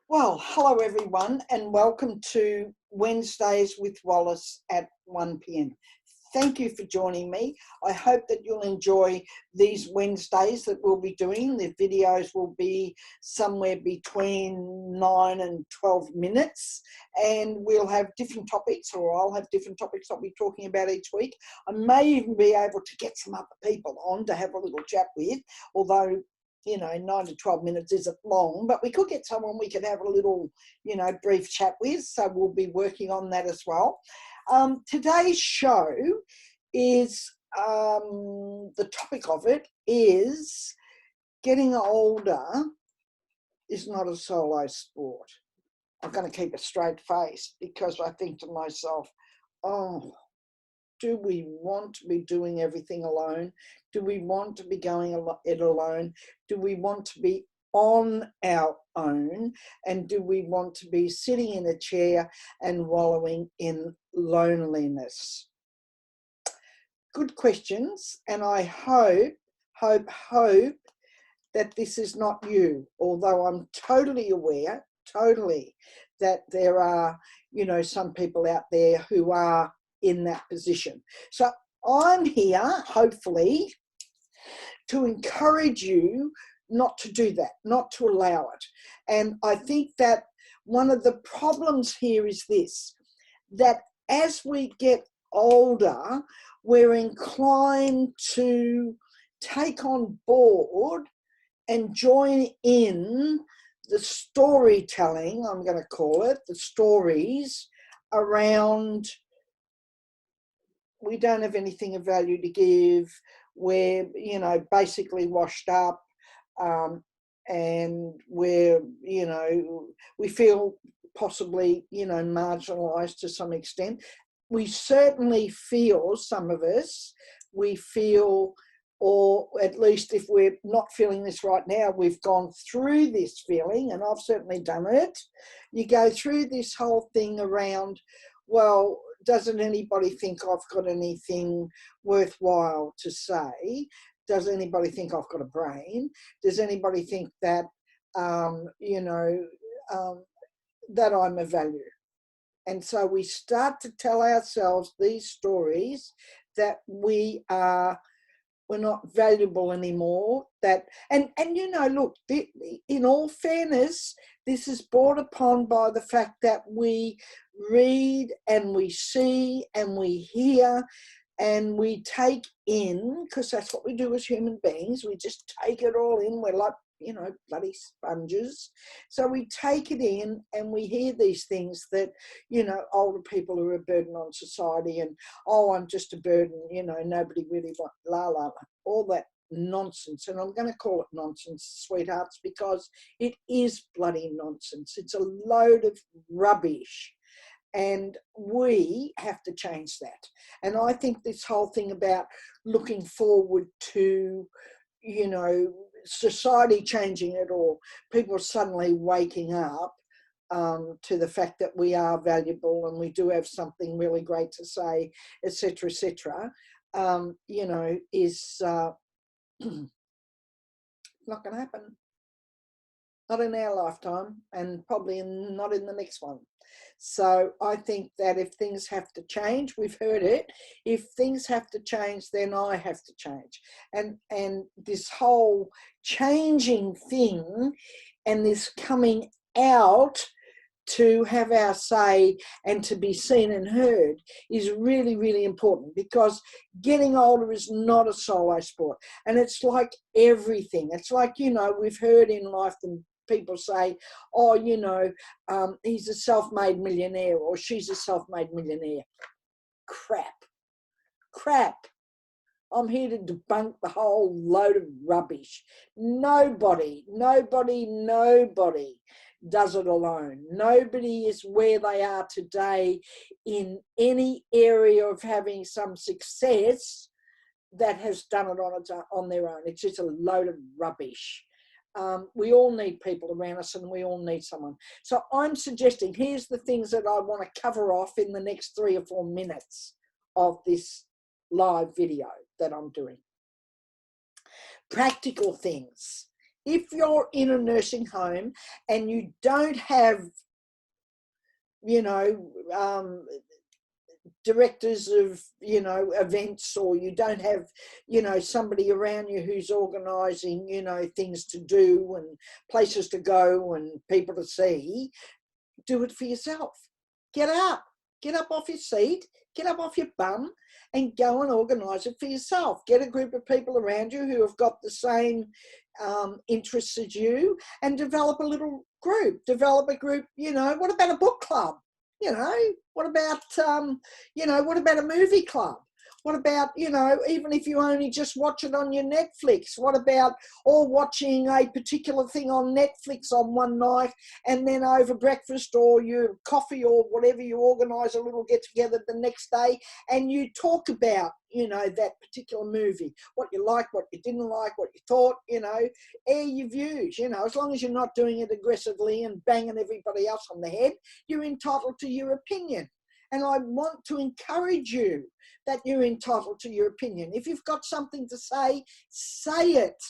Well, hello everyone, and welcome to Wednesdays with Wallis at 1 p.m. Thank you for joining me. I hope that you'll enjoy these Wednesdays that we'll be doing. The videos will be somewhere between 9 and 12 minutes, and we'll have different topics, or I'll have different topics I'll be talking about each week. I may even be able to get some other people on to have a little chat with, although 9 to 12 minutes isn't long, but we could get someone we could have a little, brief chat with. So we'll be working on that as well. Today's show is, the topic of it is getting older is not a solo sport. I'm going to keep a straight face because I think to myself, do we want to be doing everything alone? Do we want to be going it alone? Do we want to be on our own? And do we want to be sitting in a chair and wallowing in loneliness? Good questions. And I hope that this is not you, although I'm totally aware, that there are, some people out there who are in that position. So I'm here, hopefully, to encourage you not to do that, not to allow it. And I think that one of the problems here is this, that as we get older, we're inclined to take on board and join in the storytelling, I'm going to call it, the stories around we don't have anything of value to give, we're, basically washed up, and we're, we feel possibly, marginalised to some extent. We certainly feel, some of us, we feel, or at least if we're not feeling this right now, we've gone through this feeling, and I've certainly done it. You go through this whole thing around, well, doesn't anybody think I've got anything worthwhile to say? Does anybody think I've got a brain? Does anybody think that, that I'm of value? And so we start to tell ourselves these stories that we're not valuable anymore. That and look, in all fairness, this is brought upon by the fact that we read and we see and we hear and we take in, because that's what we do as human beings. We just take it all in. We're like, bloody sponges. So we take it in and we hear these things that, older people are a burden on society, and, I'm just a burden, nobody really wants, all that nonsense. And I'm going to call it nonsense, sweethearts, because it is bloody nonsense. It's a load of rubbish. And we have to change that. And I think this whole thing about looking forward to, society changing it, or people suddenly waking up to the fact that we are valuable and we do have something really great to say, etc., is not going to happen. Not in our lifetime, and probably not in the next one. So I think that if things have to change, we've heard it, if things have to change, then I have to change. And this whole changing thing and this coming out to have our say and to be seen and heard is really, really important, because getting older is not a solo sport. And it's like everything. It's like, we've heard in life and people say, he's a self-made millionaire, or she's a self-made millionaire. Crap. I'm here to debunk the whole load of rubbish. Nobody does it alone. Nobody is where they are today in any area of having some success that has done it on their own. It's just a load of rubbish. We all need people around us, and we all need someone. So I'm suggesting, here's the things that I want to cover off in the next 3 or 4 minutes of this live video that I'm doing. Practical things. If you're in a nursing home and you don't have, you know, directors of, you know, events, or you don't have, you know, somebody around you who's organising, you know, things to do and places to go and people to see, do it for yourself. Get up off your seat, get up off your bum and go and organise it for yourself. Get a group of people around you who have got the same interests as you, and develop a little group, develop a group, you know, what about a book club? You know, what about, you know, what about a movie club? What about, you know, even if you only just watch it on your Netflix, what about all watching a particular thing on Netflix on one night, and then over breakfast or your coffee or whatever, you organise a little get together the next day and you talk about, you know, that particular movie, what you liked, what you didn't like, what you thought, you know, air your views, you know, as long as you're not doing it aggressively and banging everybody else on the head, you're entitled to your opinion. And I want to encourage you that you're entitled to your opinion. If you've got something to say it.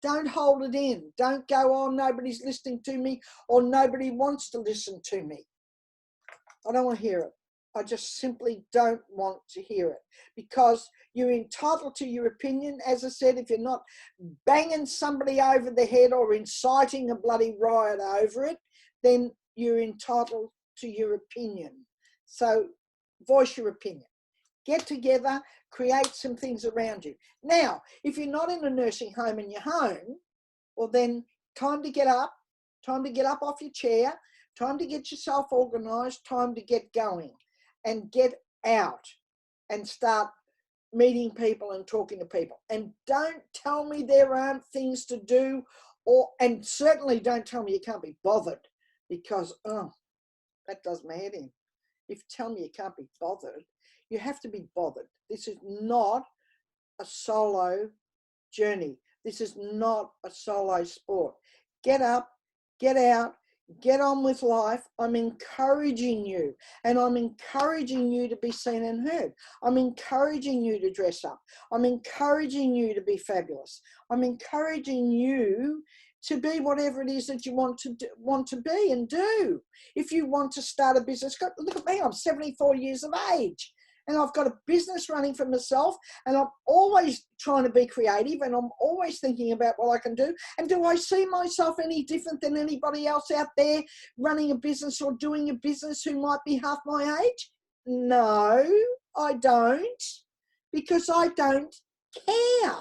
Don't hold it in. Don't go, oh, nobody's listening to me, or nobody wants to listen to me. I don't want to hear it. I just simply don't want to hear it, because you're entitled to your opinion. As I said, if you're not banging somebody over the head or inciting a bloody riot over it, then you're entitled to your opinion. So voice your opinion. Get together, create some things around you. Now, if you're not in a nursing home and you're home, well then time to get up off your chair, time to get yourself organised, time to get going and get out and start meeting people and talking to people. And don't tell me there aren't things to do, and certainly don't tell me you can't be bothered, because, oh, that does my head in. If you tell me you can't be bothered, you have to be bothered. This is not a solo journey. This is not a solo sport. Get up, get out, get on with life. I'm encouraging you, and I'm encouraging you to be seen and heard. I'm encouraging you to dress up. I'm encouraging you to be fabulous. I'm encouraging you to be whatever it is that you want to be and do. If you want to start a business, look at me, I'm 74 years of age. And I've got a business running for myself, and I'm always trying to be creative, and I'm always thinking about what I can do. And do I see myself any different than anybody else out there running a business or doing a business who might be half my age? No, I don't, because I don't care.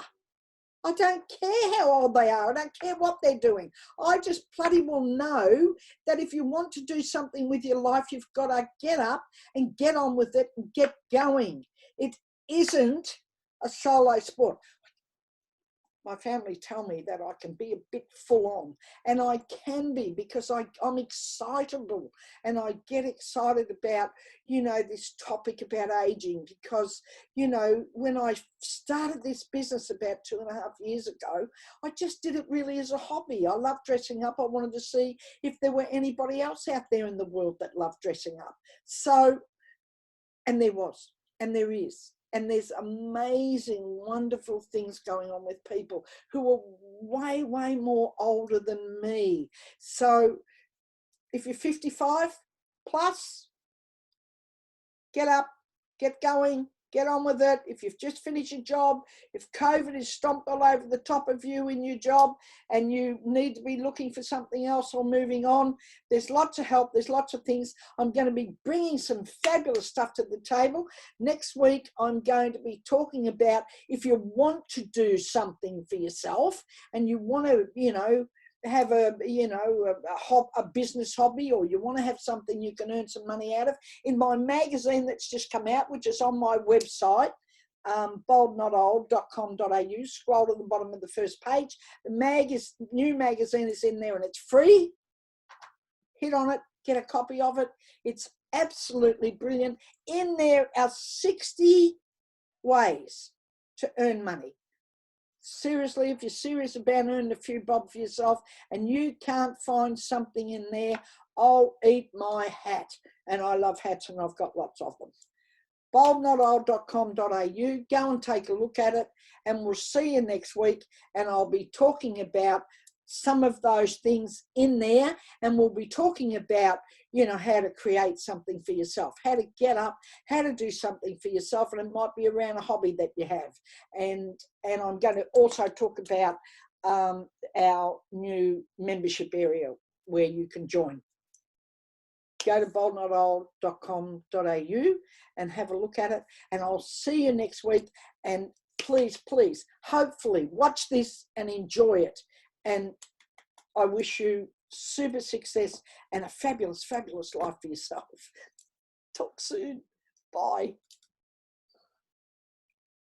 I don't care how old they are. I don't care what they're doing. I just bloody well know that if you want to do something with your life, you've got to get up and get on with it and get going. It isn't a solo sport. My family tell me that I can be a bit full on, and I can be, because I'm excitable, and I get excited about, you know, this topic about aging, because, you know, when I started this business about 2.5 years ago, I just did it really as a hobby. I love dressing up. I wanted to see if there were anybody else out there in the world that loved dressing up. So, and there was, and there is. And there's amazing, wonderful things going on with people who are way, way more older than me. So if you're 55 plus, get up, get going, get on with it. If you've just finished your job, if COVID is stomped all over the top of you in your job and you need to be looking for something else or moving on, there's lots of help. There's lots of things. I'm going to be bringing some fabulous stuff to the table. Next week, I'm going to be talking about if you want to do something for yourself and you want to, you know, have a business hobby, or you want to have something you can earn some money out of. In my magazine that's just come out, which is on my website, boldnotold.com.au, scroll to the bottom of the first page. The new magazine is in there and it's free. Hit on it, get a copy of it. It's absolutely brilliant. In there are 60 ways to earn money. Seriously, if you're serious about earning a few bob for yourself and you can't find something in there, I'll eat my hat. And I love hats, and I've got lots of them. boldnotold.com.au, go and take a look at it, and we'll see you next week. And I'll be talking about some of those things in there, and we'll be talking about, you know, how to create something for yourself, how to get up, how to do something for yourself, and it might be around a hobby that you have. And I'm going to also talk about our new membership area where you can join. Go to boldnotold.com.au and have a look at it, and I'll see you next week. And please, please, hopefully watch this and enjoy it. And I wish you super success and a fabulous, fabulous life for yourself. Talk soon. Bye.